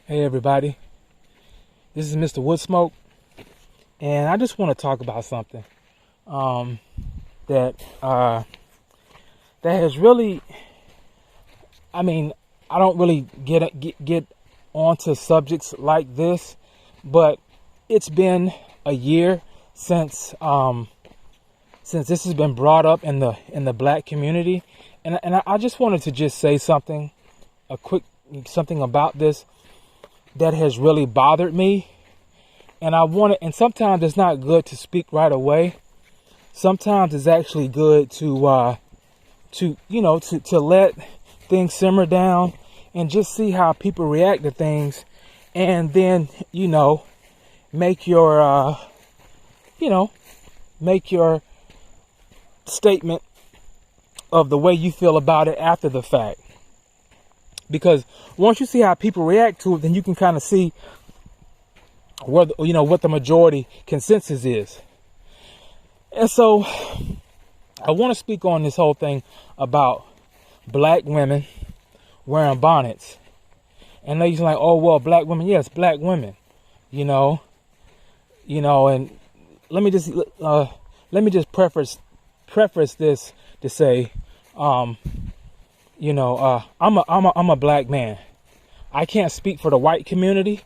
Hey everybody, this is Mr. Woodsmoke, and I just want to talk about something that has really, I don't really get onto subjects like this, but it's been a year since this has been brought up in the black community, and I just wanted to just say something about this that has really bothered me. And and sometimes it's not good to speak right away. Sometimes it's actually good to let things simmer down and just see how people react to things, and then make your statement of the way you feel about it after the fact. Because once you see how people react to it, then you can kind of see what the majority consensus is. And so I want to speak on this whole thing about black women wearing bonnets. And they're like, oh, well, black women. Yes, black women, and let me just preface this to say, I'm a black man. I can't speak for the white community.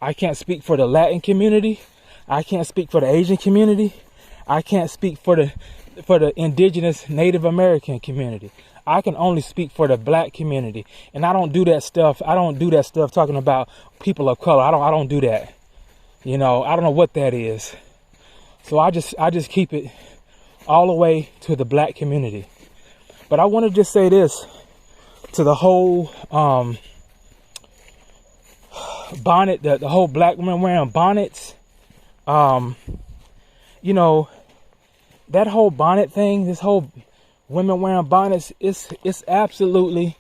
I can't speak for the Latin community. I can't speak for the Asian community. I can't speak for the indigenous Native American community. I can only speak for the black community. And I don't do that stuff. I don't do that stuff talking about people of color. I don't do that. I don't know what that is. So I just keep it all the way to the black community. But I want to just say this to the whole bonnet, the whole black women wearing bonnets. That whole bonnet thing, this whole women wearing bonnets, it's absolutely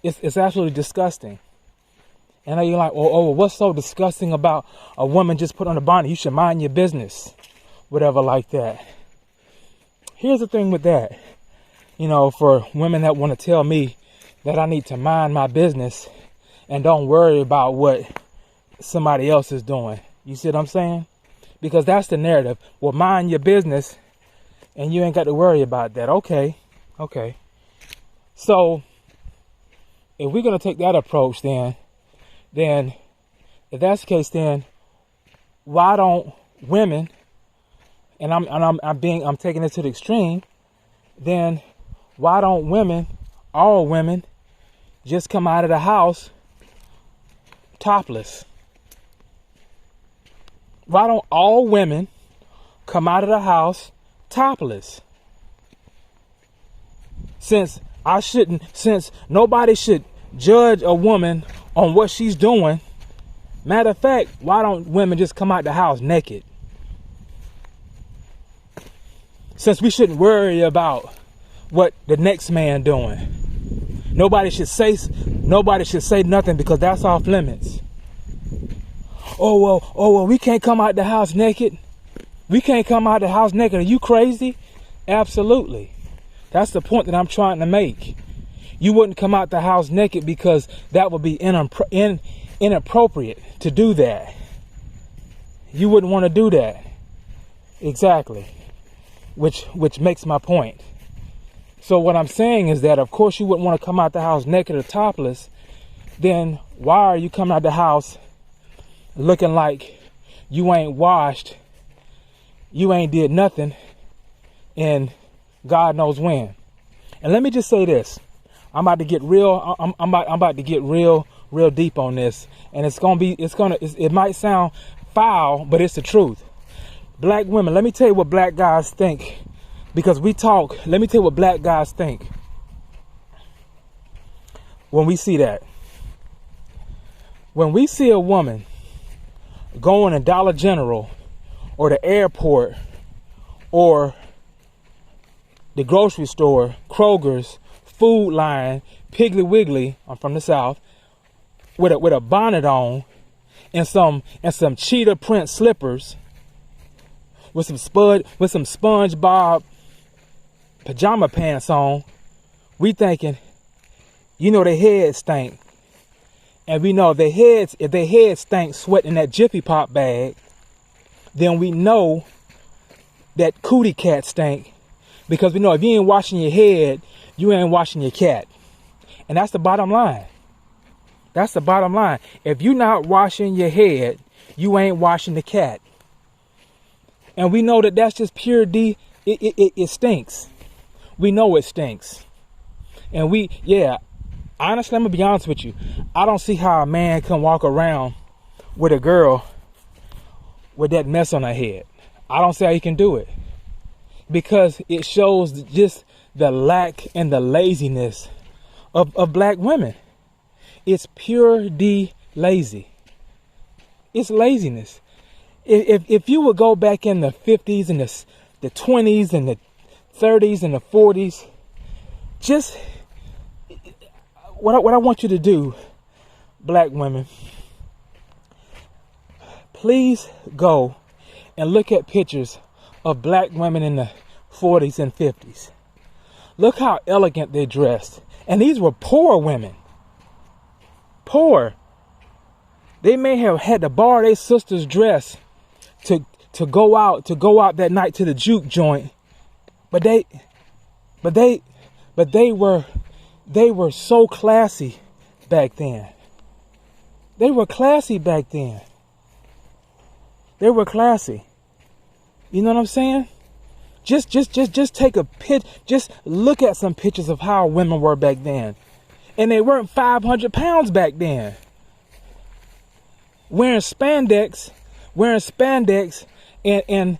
disgusting. And you're like, oh, what's so disgusting about a woman just put on a bonnet? You should mind your business, whatever like that. Here's the thing with that. For women that want to tell me that I need to mind my business and don't worry about what somebody else is doing. You see what I'm saying? Because that's the narrative. Well, mind your business and you ain't got to worry about that. Okay. So if we're going to take that approach, then if that's the case, then why don't women, and I'm taking it to the extreme, then why don't all women just come out of the house topless? Why don't all women come out of the house topless? Since nobody should judge a woman on what she's doing, matter of fact, why don't women just come out the house naked? Since we shouldn't worry about what the next man doing. Nobody should say nothing because that's off limits. Oh well, we can't come out the house naked. We can't come out the house naked. Are you crazy? Absolutely. That's the point that I'm trying to make. You wouldn't come out the house naked because that would be inappropriate to do that. You wouldn't want to do that. Exactly. Which makes my point. So what I'm saying is that, of course, you wouldn't want to come out the house naked or topless. Then why are you coming out the house looking like you ain't washed, you ain't did nothing, and God knows when? And let me just say this: I'm about to get real. I'm about to get real deep on this, and it might sound foul, but it's the truth. Black women, let me tell you what black guys think. Because we talk, let me tell you what black guys think when we see that. When we see a woman going to Dollar General or the airport or the grocery store, Kroger's, Food Line, Piggly Wiggly, I'm from the South, with a bonnet on and some cheetah print slippers with some SpongeBob pajama pants on, we thinking, their head stank And we know if their heads stank sweat in that Jiffy Pop bag, then we know that cootie cat stank, because we know if you ain't washing your head, you ain't washing your cat. And that's the bottom line. That's the bottom line. If you're not washing your head, you ain't washing the cat. And we know that that's just pure D. It stinks. We know it stinks. And honestly, I'm gonna be honest with you. I don't see how a man can walk around with a girl with that mess on her head. I don't see how he can do it, because it shows just the lack and the laziness of black women. It's pure D lazy. It's laziness. If you would go back in the 50s and the 20s and the 30s and the 40s, just what I want you to do, black women, please go and look at pictures of black women in the 40s and 50s. Look how elegant they dressed. And these were poor women. Poor. They may have had to borrow their sister's dress to go out that night to the juke joint. But they were so classy back then. They were classy back then. They were classy. You know what I'm saying? Just take a pic. Just look at some pictures of how women were back then. And they weren't 500 pounds back then. Wearing spandex and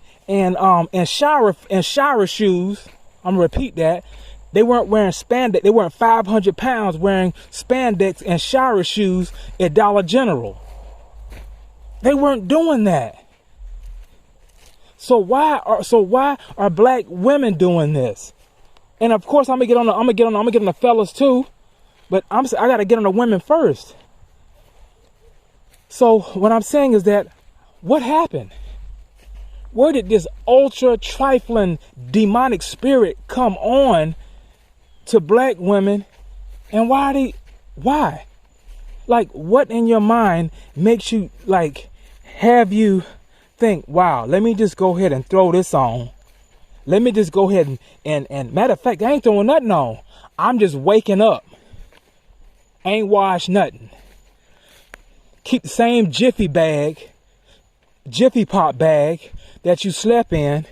shower shoes. I'm gonna repeat that. They weren't wearing spandex. They weren't 500 pounds wearing spandex and shower shoes at Dollar General. They weren't doing that. So why are black women doing this? And of course, I'm gonna get on the fellas too, but I gotta get on the women first. So what I'm saying is that, what happened? Where did this ultra trifling demonic spirit come on to black women, and why? Like, what in your mind makes you have you think, wow, let me just go ahead and throw this on. Let me just go ahead and matter of fact, I ain't throwing nothing on. I'm just waking up. Ain't washed nothing. Keep the same Jiffy Pop bag that you slept in,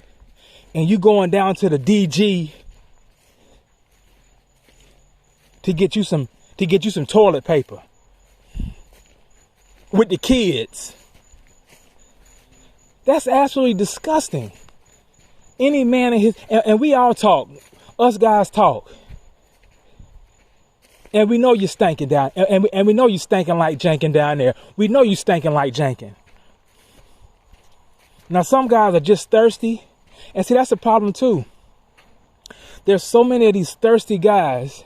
and you going down to the DG to get you some toilet paper with the kids. That's absolutely disgusting. Any man in his, and we all talk, us guys talk, and we know you're stinking down, and we know you stinking like janking down there. We know you stinking like janking. Now some guys are just thirsty, and see, that's a problem too. There's so many of these thirsty guys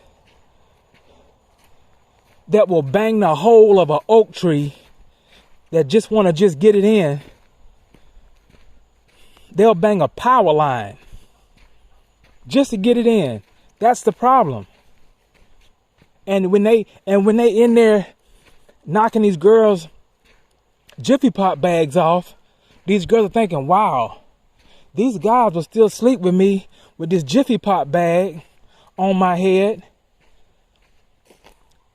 that will bang the hole of an oak tree, that just want to just get it in. They'll bang a power line just to get it in. That's the problem. And when they in there knocking these girls' Jiffy Pop bags off, these girls are thinking, wow, these guys will still sleep with me with this Jiffy Pop bag on my head.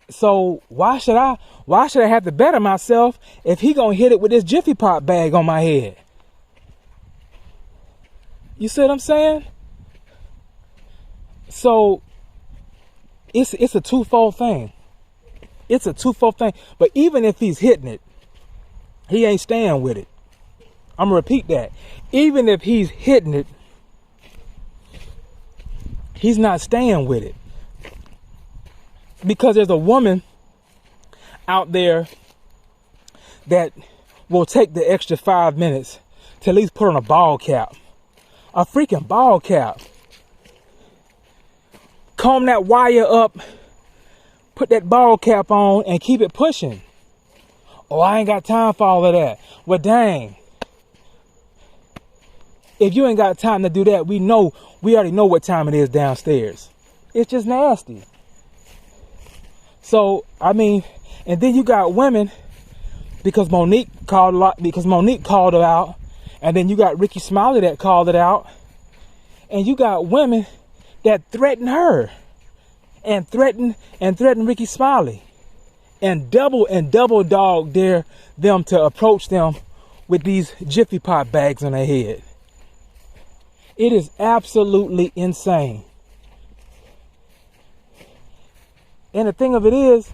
So why should I have to better myself if he gonna hit it with this Jiffy Pop bag on my head? You see what I'm saying? So it's a twofold thing. It's a twofold thing. But even if he's hitting it, he ain't staying with it. I'm gonna repeat that. Even if he's hitting it, he's not staying with it. Because there's a woman out there that will take the extra 5 minutes to at least put on a ball cap. A freaking ball cap. Comb that wire up, put that ball cap on, and keep it pushing. Oh, I ain't got time for all of that. Well, dang. If you ain't got time to do that, we already know what time it is downstairs. It's just nasty. So, I mean, And then you got women, because Monique called her out, and then you got Ricky Smiley that called it out, and you got women that threaten her and threaten Ricky Smiley and double dog dare them to approach them with these Jiffy Pop bags on their head. It is absolutely insane. And the thing of it is,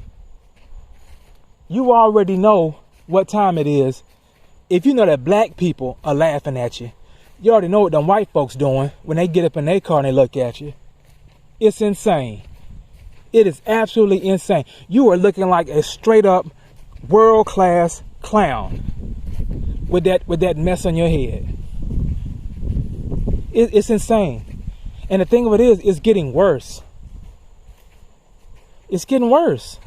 you already know what time it is. If you know that black people are laughing at you, you already know what them white folks doing when they get up in their car and they look at you. It's insane. It is absolutely insane. You are looking like a straight up world-class clown with that mess on your head. It's insane. And the thing of it is, it's getting worse. It's getting worse.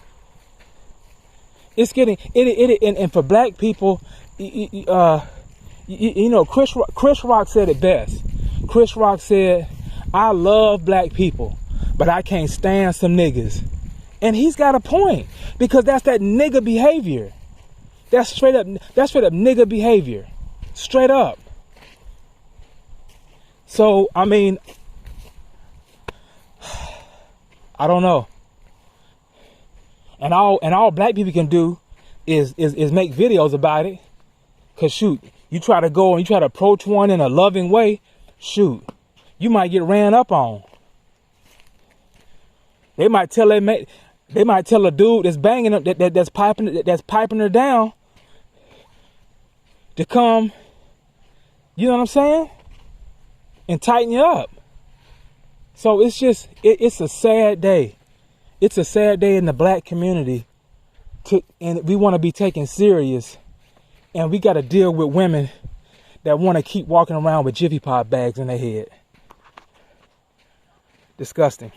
It's getting and for black people, you know, Chris Rock said it best. Chris Rock said, "I love black people, but I can't stand some niggas." And he's got a point, because that's that nigga behavior. That's straight up nigga behavior. Straight up. So, I mean, I don't know. And all black people can do is make videos about it. Cause shoot, you try to go and you try to approach one in a loving way, shoot, you might get ran up on. They might tell a dude that's banging them, that's piping her down, to come, you know what I'm saying, and tighten you up. So it's just it's a sad day. It's a sad day in the black community, and we want to be taken serious, and we got to deal with women that want to keep walking around with Jiffy Pop bags in their head. Disgusting.